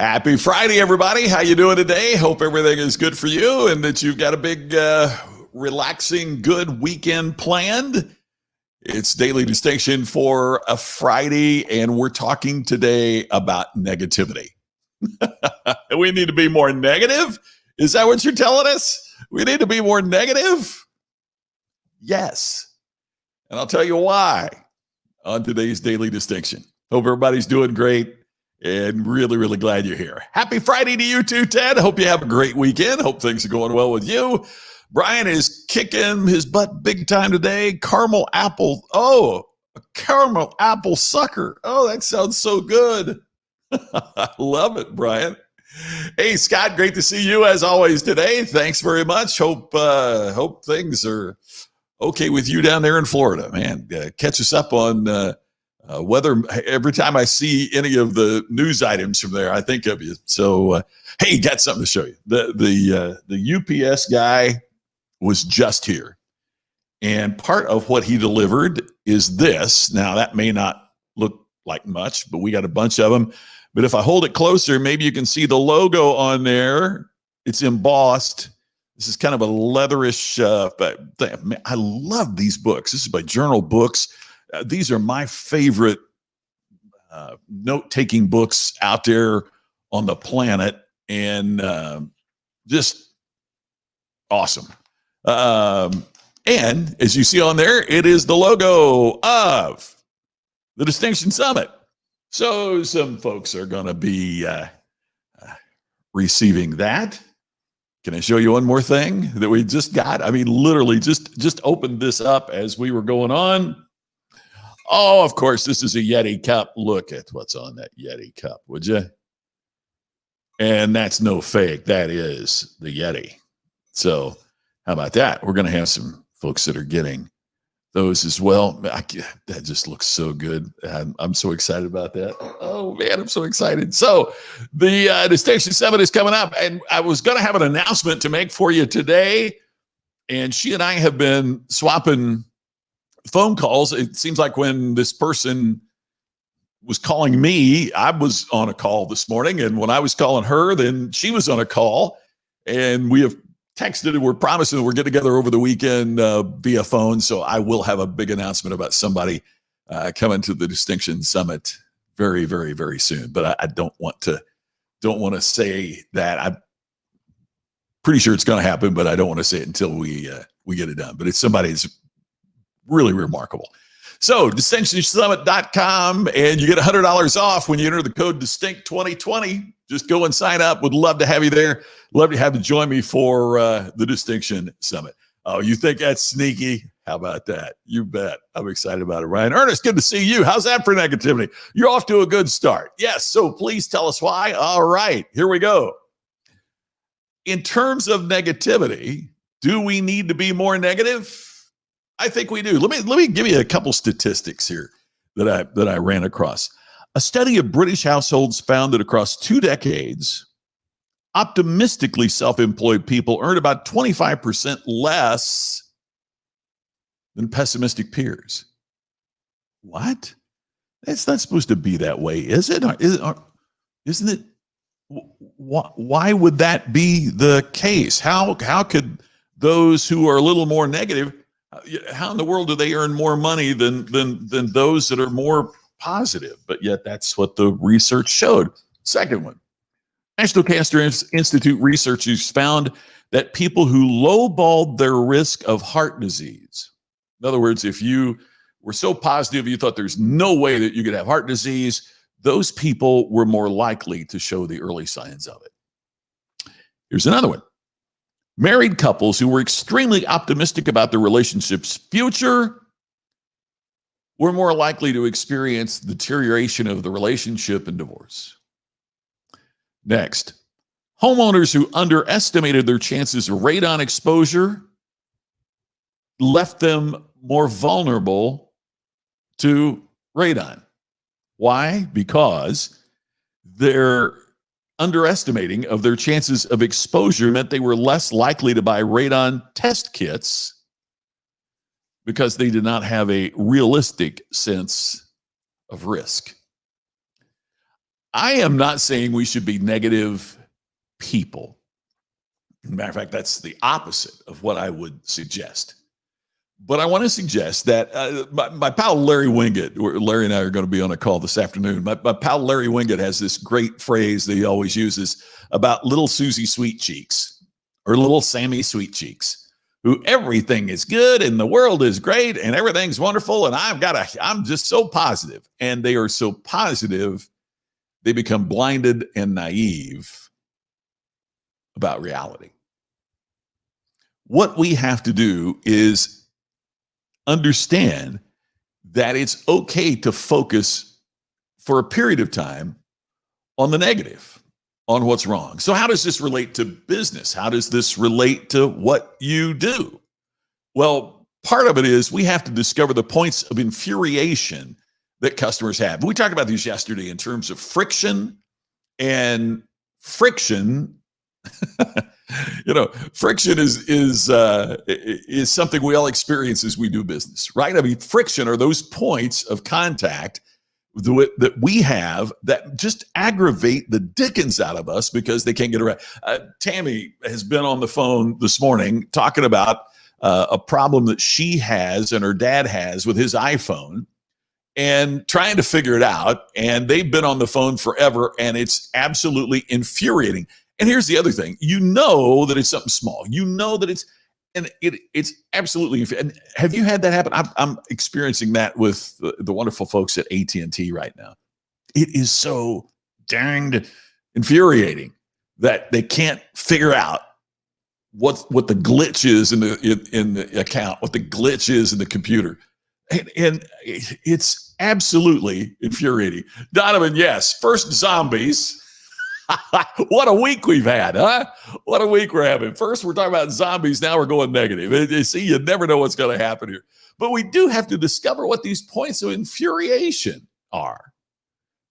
Happy Friday, everybody. How you doing today? Hope everything is good for you and that you've got a big, relaxing, good weekend planned. It's Daily Distinction for a Friday, and we're talking today about negativity. We need to be more negative? Is that what you're telling us? We need to be more negative? Yes. And I'll tell you why on today's Daily Distinction. Hope everybody's doing great. And really, really glad you're here. Happy Friday to you too, Ted. Hope you have a great weekend. Hope things are going well with you. Brian is kicking his butt big time today. Caramel apple. Oh, a caramel apple sucker. Oh, that sounds so good. I love it, Brian. Hey, Scott, great to see you as always today. Thanks very much. Hope things are okay with you down there in Florida, man. Catch us up on weather. Every time I see any of the news items from there, I think of you. So, hey, got something to show you. The UPS guy was just here, and part of what he delivered is this. Now, that may not look like much, but we got a bunch of them. But if I hold it closer, maybe you can see the logo on there. It's embossed. This is kind of a leatherish. I love these books. This is by Journal Books. These are my favorite note-taking books out there on the planet, and just awesome. And as you see on there, it is the logo of the Distinction Summit. So some folks are going to be receiving that. Can I show you one more thing that we just got? I mean, literally just opened this up as we were going on. Oh, of course, this is a Yeti cup. Look at what's on that Yeti cup, would you? And that's no fake. That is the Yeti. So how about that? We're going to have some folks that are getting those as well. That just looks so good. I'm so excited about that. Oh, man, I'm so excited. So the Distinction Summit is coming up, and I was going to have an announcement to make for you today, and she and I have been swapping phone calls. It seems like when this person was calling me, I was on a call this morning, and when I was calling her, then she was on a call, and we have texted and we're promising that we're getting together over the weekend via phone. So I will have a big announcement about somebody coming to the Distinction Summit very, very, very soon. But I don't want to say that. I'm pretty sure it's going to happen, but I don't want to say it until we get it done. But it's somebody that's really remarkable. So distinctionsummit.com, and you get $100 off when you enter the code Distinct 2020. Just go and sign up. Would love to have you there. Love to have you join me for the Distinction Summit. Oh, you think that's sneaky? How about that? You bet. I'm excited about it, Ryan. Ernest, good to see you. How's that for negativity? You're off to a good start. Yes, so please tell us why. All right, here we go. In terms of negativity, do we need to be more negative? I think we do. Let me give you a couple statistics here that I ran across. A study of British households found that across 2 decades, optimistically self-employed people earned about 25% less than pessimistic peers. What? It's not supposed to be that way, is it? Isn't it? Why would that be the case? How could those who are a little more negative, how in the world do they earn more money than those that are more positive? But yet that's what the research showed. Second one, National Cancer Institute researchers found that people who lowballed their risk of heart disease, in other words, if you were so positive you thought there's no way that you could have heart disease, those people were more likely to show the early signs of it. Here's another one. Married couples who were extremely optimistic about their relationship's future were more likely to experience deterioration of the relationship and divorce. Next, homeowners who underestimated their chances of radon exposure left them more vulnerable to radon. Why? Because their underestimating of their chances of exposure meant they were less likely to buy radon test kits because they did not have a realistic sense of risk. I am not saying we should be negative people. Matter of fact, that's the opposite of what I would suggest. But I want to suggest that my pal Larry Winget, Larry and I are going to be on a call this afternoon. My pal Larry Winget has this great phrase that he always uses about little Susie Sweet Cheeks or little Sammy Sweet Cheeks, who everything is good and the world is great and everything's wonderful. And I'm just so positive. And they are so positive, they become blinded and naive about reality. What we have to do is understand that it's okay to focus for a period of time on the negative, on what's wrong. So how does this relate to business? How does this relate to what you do? Well, part of it is we have to discover the points of infuriation that customers have. We talked about these yesterday in terms of friction, and friction friction is something we all experience as we do business, right? I mean, friction are those points of contact that we have that just aggravate the dickens out of us because they can't get around. Tammy has been on the phone this morning talking about a problem that she has and her dad has with his iPhone and trying to figure it out. And they've been on the phone forever, and it's absolutely infuriating. And here's the other thing. You know that it's something small. You know that it's absolutely. And have you had that happen? I'm experiencing that with the wonderful folks at AT&T right now. It is so danged infuriating that they can't figure out what the glitch is in the account, what the glitch is in the computer. And it's absolutely infuriating. Donovan, yes, first zombies. What a week we've had, huh? What a week we're having. First, we're talking about zombies. Now we're going negative. You see, you never know what's going to happen here. But we do have to discover what these points of infuriation are,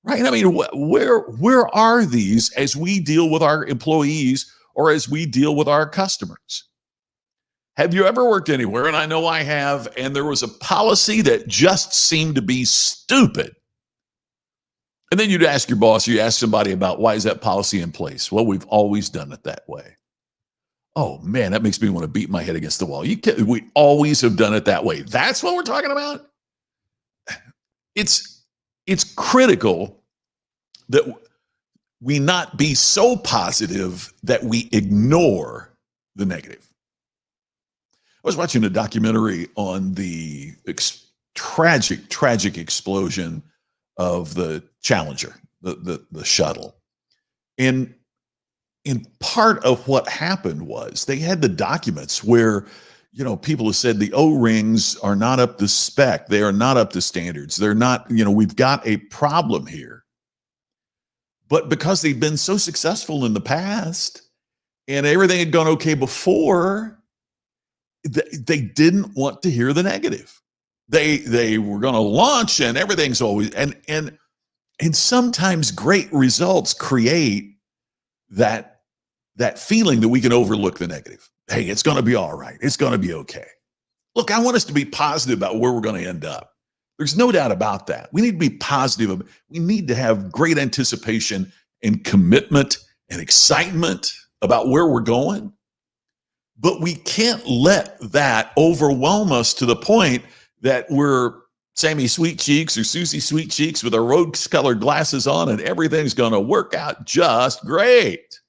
right? I mean, where are these as we deal with our employees or as we deal with our customers? Have you ever worked anywhere? And I know I have. And there was a policy that just seemed to be stupid. And then you'd ask your boss, you ask somebody about why is that policy in place? Well, we've always done it that way. Oh man, that makes me want to beat my head against the wall. We always have done it that way. That's what we're talking about. It's critical that we not be so positive that we ignore the negative. I was watching a documentary on the tragic explosion of the Challenger, the shuttle. And in part of what happened was they had the documents where, people have said the O-rings are not up to spec. They are not up to standards. They're not, we've got a problem here. But because they've been so successful in the past and everything had gone okay before, they didn't want to hear the negative. They were going to launch and everything's always, and sometimes great results create that feeling that we can overlook the negative. Hey, it's going to be all right. It's going to be okay. Look, I want us to be positive about where we're going to end up. There's no doubt about that. We need to be positive. We need to have great anticipation and commitment and excitement about where we're going. But we can't let that overwhelm us to the point that we're Sammy Sweet Cheeks or Susie Sweet Cheeks with our rose-colored glasses on and everything's going to work out just great.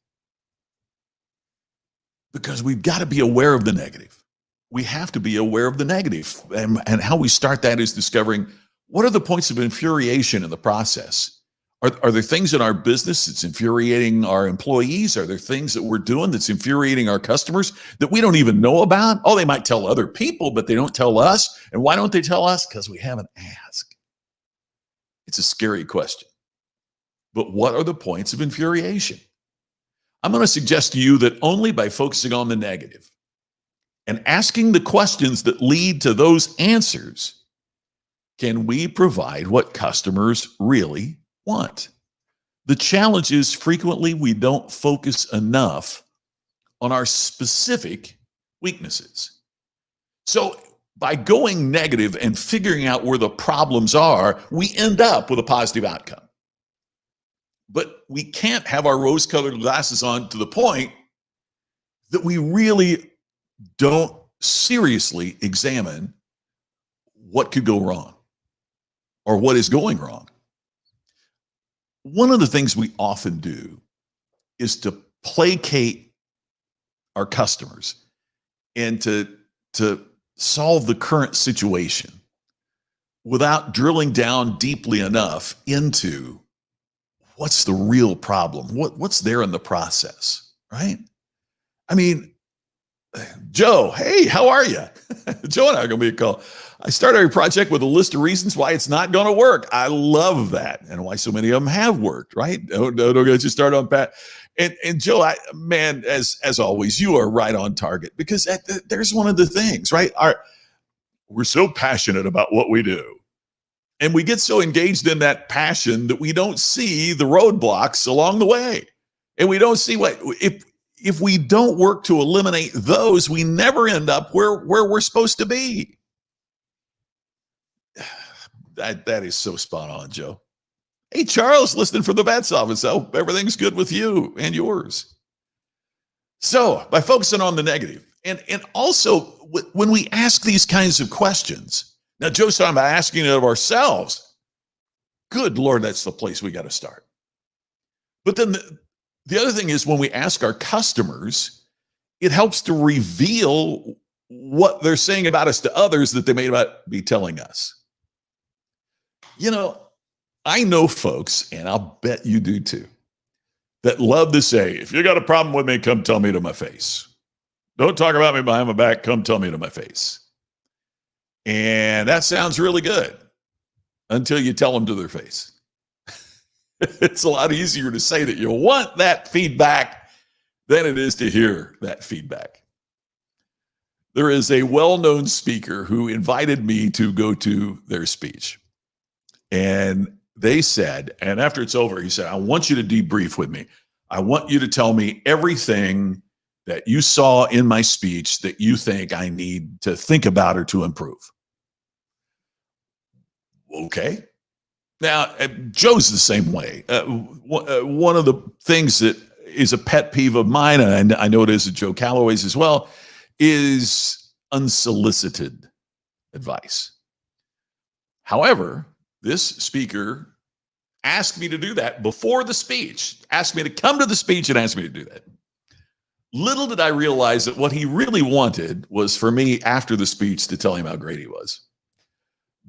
Because we've got to be aware of the negative. We have to be aware of the negative. And how we start that is discovering what are the points of infuriation in the process. Are there things in our business that's infuriating our employees? Are there things that we're doing that's infuriating our customers that we don't even know about? Oh, they might tell other people, but they don't tell us. And why don't they tell us? Because we haven't asked. It's a scary question. But what are the points of infuriation? I'm going to suggest to you that only by focusing on the negative and asking the questions that lead to those answers can we provide what customers really want. The challenge is frequently we don't focus enough on our specific weaknesses. So by going negative and figuring out where the problems are, we end up with a positive outcome. But we can't have our rose-colored glasses on to the point that we really don't seriously examine what could go wrong or what is going wrong. One of the things we often do is to placate our customers and to solve the current situation without drilling down deeply enough into what's the real problem, what's there in the process, right? I mean, Joe, hey, how are you? Joe and I are going to be a call. I start every project with a list of reasons why it's not going to work. I love that, and why so many of them have worked, right? Don't get you started on Pat. And Joe, man, as always, you are right on target, because there's one of the things, right? We're so passionate about what we do, and we get so engaged in that passion that we don't see the roadblocks along the way, and we don't see if we don't work to eliminate those, we never end up where we're supposed to be. That is so spot on, Joe. Hey, Charles, listening from the vet's office. I hope everything's good with you and yours. So by focusing on the negative, and also when we ask these kinds of questions, now Joe's talking about asking it of ourselves. Good Lord, that's the place we got to start. But then the other thing is, when we ask our customers, it helps to reveal what they're saying about us to others that they may not be telling us. You know, I know folks, and I'll bet you do too, that love to say, if you got a problem with me, come tell me to my face. Don't talk about me behind my back, come tell me to my face. And that sounds really good until you tell them to their face. It's a lot easier to say that you want that feedback than it is to hear that feedback. There is a well-known speaker who invited me to go to their speech. And they said, and after it's over, he said, I want you to debrief with me. I want you to tell me everything that you saw in my speech that you think I need to think about or to improve. Okay. Now, Joe's the same way. One of the things that is a pet peeve of mine, and I know it is at Joe Calloway's as well, is unsolicited advice. However, this speaker asked me to do that before the speech, asked me to come to the speech and asked me to do that. Little did I realize that what he really wanted was for me after the speech to tell him how great he was.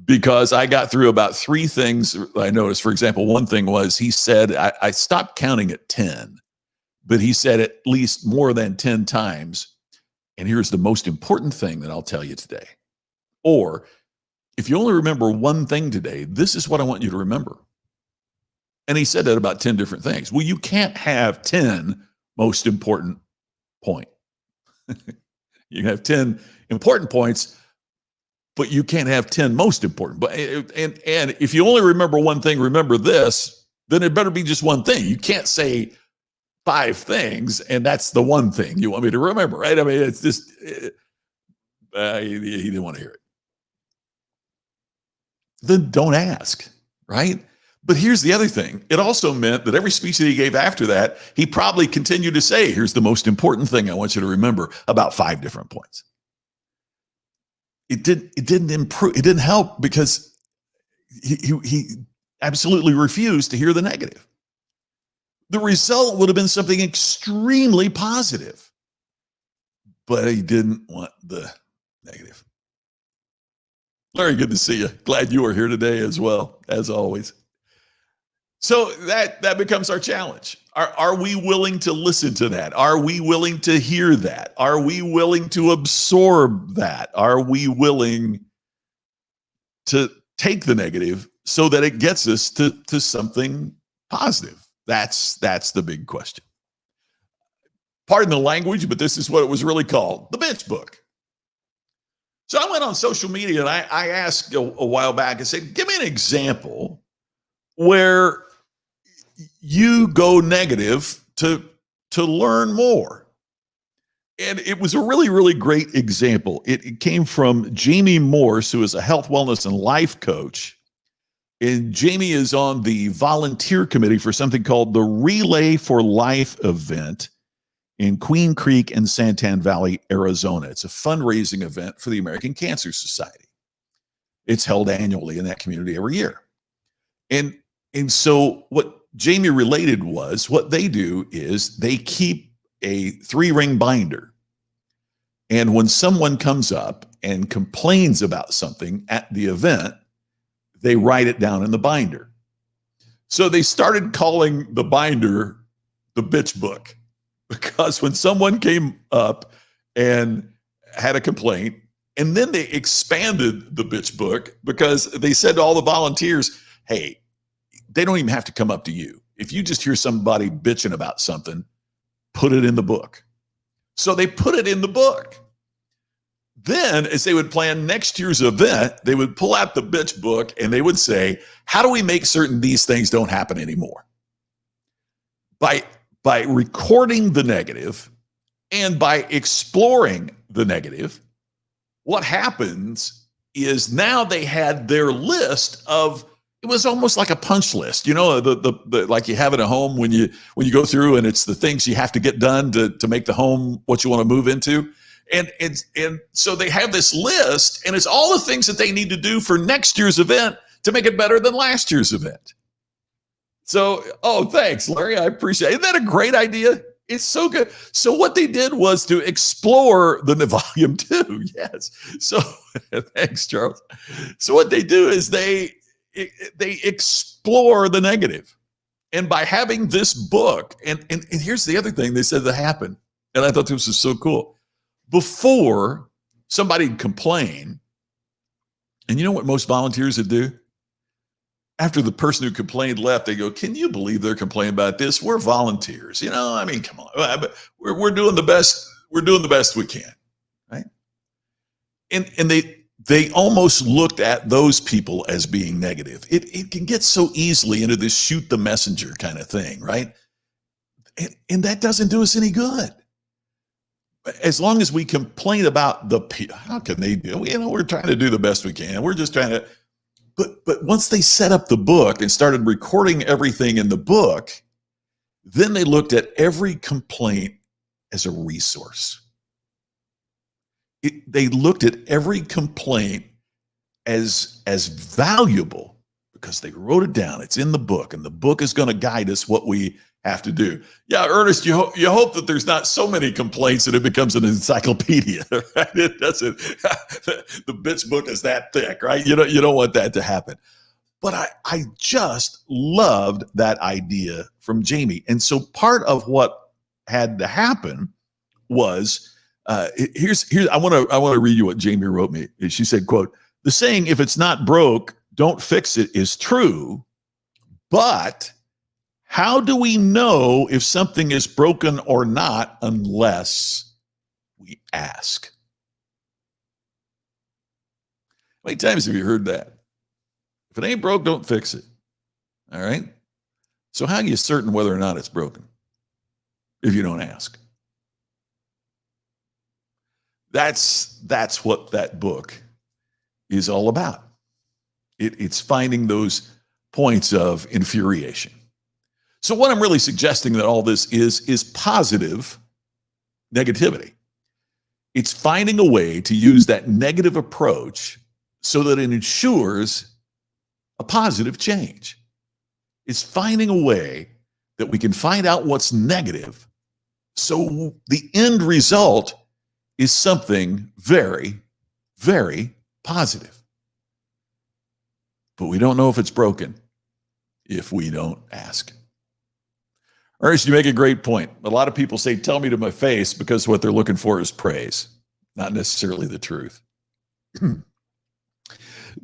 Because I got through about 3 things I noticed. For example, one thing was he said, I stopped counting at 10, but he said at least more than 10 times, and here's the most important thing that I'll tell you today. Or, if you only remember one thing today, this is what I want you to remember. And he said that about 10 different things. Well, you can't have 10 most important points. You can have 10 important points, but you can't have 10 most important. But and if you only remember one thing, remember this, then it better be just one thing. You can't say 5 things and that's the one thing you want me to remember, right? I mean, it's just, he didn't want to hear it. Then don't ask, right? But here's the other thing. It also meant that every speech that he gave after that, he probably continued to say, here's the most important thing I want you to remember, about 5 different points. It didn't improve. It didn't help because he absolutely refused to hear the negative. The result would have been something extremely positive, but he didn't want the negative. Larry, good to see you. Glad you are here today as well, as always. So that becomes our challenge. Are we willing to listen to that? Are we willing to hear that? Are we willing to absorb that? Are we willing to take the negative so that it gets us to something positive? That's the big question. Pardon the language, but this is what it was really called, the bitch book. So I went on social media and I asked a while back, I said, give me an example where you go negative to learn more. And it was a really, really great example. It came from Jamie Morse, who is a health, wellness, and life coach. And Jamie is on the volunteer committee for something called the Relay for Life event in Queen Creek and Santan Valley, Arizona. It's a fundraising event for the American Cancer Society. It's held annually in that community every year. And so what Jamie related was what they do is they keep a 3-ring binder. And when someone comes up and complains about something at the event, they write it down in the binder. So they started calling the binder the bitch book, because when someone came up and had a complaint, and then they expanded the bitch book because they said to all the volunteers, hey, they don't even have to come up to you. If you just hear somebody bitching about something, put it in the book. So they put it in the book. Then, as they would plan next year's event, they would pull out the bitch book and they would say, how do we make certain these things don't happen anymore? By recording the negative and by exploring the negative, what happens is now they had their list of, it was almost like a punch list, you know, the like you have at a home when you go through and it's the things you have to get done to make the home what you want to move into. And so they have this list, and it's all the things that they need to do for next year's event to make it better than last year's event. So, oh, thanks, Larry. I appreciate it. Isn't that a great idea? It's so good. So what they did was to explore the volume 2. Yes. So thanks, Charles. So what they do is they explore the negative. And by having this book, and here's the other thing they said that happened, and I thought this was so cool. Before somebody'd complain, and you know what most volunteers would do? After the person who complained left, they go, can you believe they're complaining about this? We're volunteers. You know, I mean, come on. We're doing the best. We're doing the best we can, right? And they almost looked at those people as being negative. It can get so easily into this shoot the messenger kind of thing, right? And that doesn't do us any good. As long as we complain about how can they do? You know, we're trying to do the best we can. We're just trying to, but once they set up the book and started recording everything in the book, then they looked at every complaint as a resource. They looked at every complaint as valuable because they wrote it down. It's in the book, and the book is going to guide us what we have to do. Yeah, Ernest, you hope that there's not so many complaints that it becomes an encyclopedia, right? It doesn't. The bitch book is that thick, right? You don't want that to happen. But I just loved that idea from Jamie. And so part of what had to happen was here's I want to read you what Jamie wrote me. She said, quote, "The saying, if it's not broke, don't fix it, is true, but how do we know if something is broken or not unless we ask?" How many times have you heard that? If it ain't broke, don't fix it. All right? So how are you certain whether or not it's broken if you don't ask? That's what that book is all about. It's finding those points of infuriation. So what I'm really suggesting that all this is positive negativity. It's finding a way to use that negative approach so that it ensures a positive change. It's finding a way that we can find out what's negative so the end result is something very, very positive. But we don't know if it's broken if we don't ask. Ernest, you make a great point. A lot of people say, tell me to my face, because what they're looking for is praise, not necessarily the truth.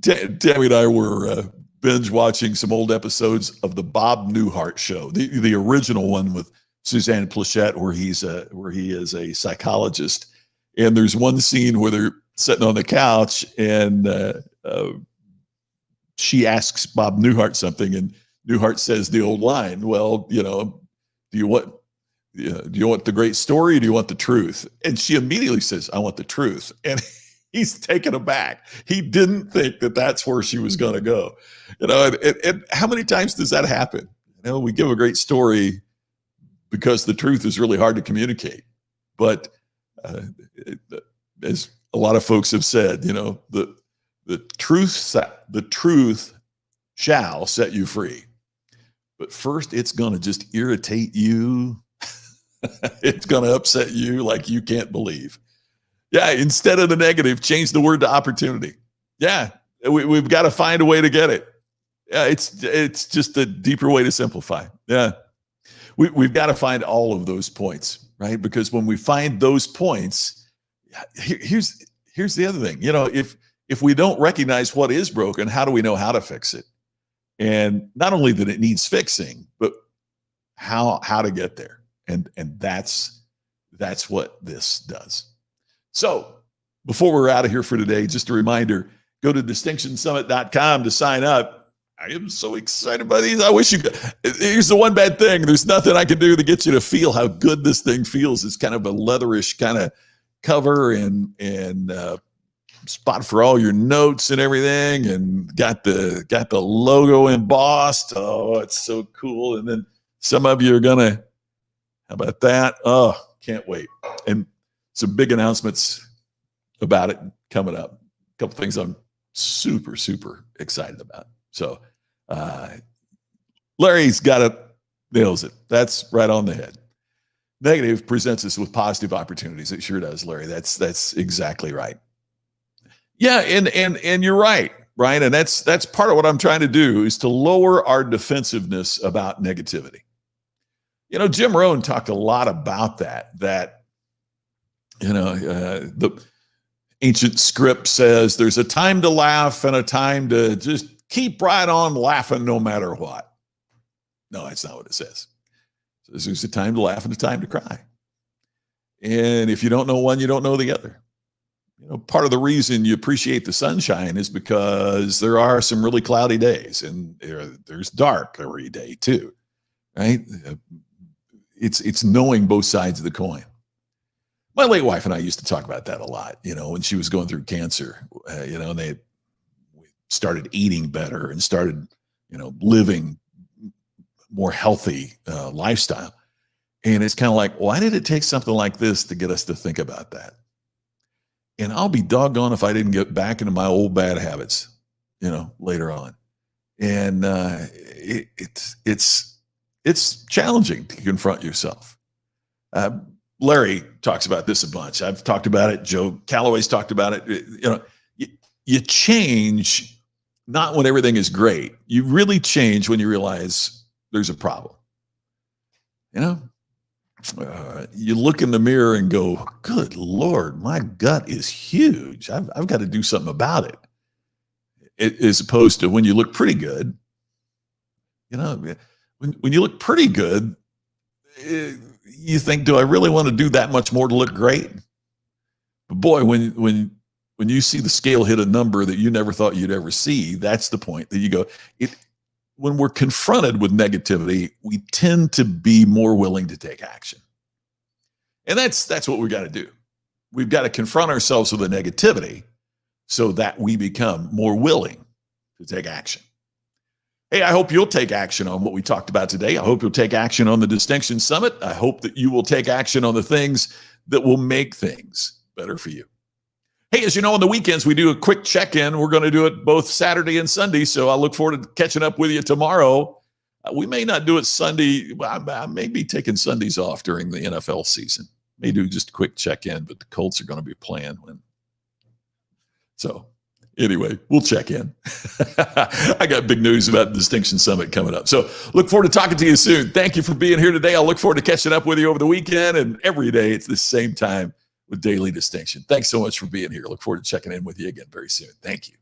Tammy and I were binge watching some old episodes of the Bob Newhart show, the original one with Suzanne Pleshette, where he is a psychologist. And there's one scene where they're sitting on the couch and she asks Bob Newhart something, and Newhart says the old line, well, you know, do you want the great story, or do you want the truth? And she immediately says, I want the truth. And He's taken aback. He didn't think that that's where she was going to go. And how many times does that happen? We give a great story because the truth is really hard to communicate. But as a lot of folks have said, the truth shall set you free. But first, it's going to just irritate you. It's going to upset you like you can't believe. Yeah, instead of the negative, change the word to opportunity. Yeah, we've got to find a way to get it. Yeah, it's just a deeper way to simplify. Yeah, we've got to find all of those points, right? Because when we find those points, here's the other thing. If we don't recognize what is broken, how do we know how to fix it? And not only that it needs fixing, but how to get there. And that's what this does. So before we're out of here for today, just a reminder, go to distinctionsummit.com to sign up. I am so excited by these. I wish you could. Here's the one bad thing. There's nothing I can do to get you to feel how good this thing feels. It's kind of a leatherish kind of cover and spot for all your notes and everything, and got the logo embossed. Oh, it's so cool. And then some of you are gonna, how about that? Oh, can't wait. And some big announcements about it coming up. A couple things I'm super, super excited about. So Larry's got it, nails it. That's right on the head. Negative presents us with positive opportunities. It sure does, Larry. That's exactly right. Yeah, and you're right, Brian. And that's part of what I'm trying to do, is to lower our defensiveness about negativity. Jim Rohn talked a lot about that the ancient script says there's a time to laugh and a time to just keep right on laughing no matter what. No, that's not what it says. It says there's a time to laugh and a time to cry. And if you don't know one, you don't know the other. Part of the reason you appreciate the sunshine is because there are some really cloudy days, and there's dark every day too, right? It's knowing both sides of the coin. My late wife and I used to talk about that a lot, when she was going through cancer, and we started eating better and started, living more healthy lifestyle. And it's kind of like, why did it take something like this to get us to think about that? And I'll be doggone if I didn't get back into my old bad habits, later on. And it's challenging to confront yourself. Larry talks about this a bunch. I've talked about it. Joe Calloway's talked about it. You change not when everything is great. You really change when you realize there's a problem. You look in the mirror and go, good Lord, my gut is huge. I've got to do something about it. As opposed to when you look pretty good, when you look pretty good, you think, do I really want to do that much more to look great? But boy, when you see the scale hit a number that you never thought you'd ever see, that's the point that you go, when we're confronted with negativity, we tend to be more willing to take action. And that's what we've got to do. We've got to confront ourselves with the negativity so that we become more willing to take action. Hey, I hope you'll take action on what we talked about today. I hope you'll take action on the Distinction Summit. I hope that you will take action on the things that will make things better for you. Hey, as you know, on the weekends, we do a quick check-in. We're going to do it both Saturday and Sunday, so I look forward to catching up with you tomorrow. We may not do it Sunday. I may be taking Sundays off during the NFL season. May do just a quick check-in, but the Colts are going to be playing. So anyway, we'll check in. I got big news about the Distinction Summit coming up. So look forward to talking to you soon. Thank you for being here today. I'll look forward to catching up with you over the weekend, and every day it's the same time with Daily Distinction. Thanks so much for being here. Look forward to checking in with you again very soon. Thank you.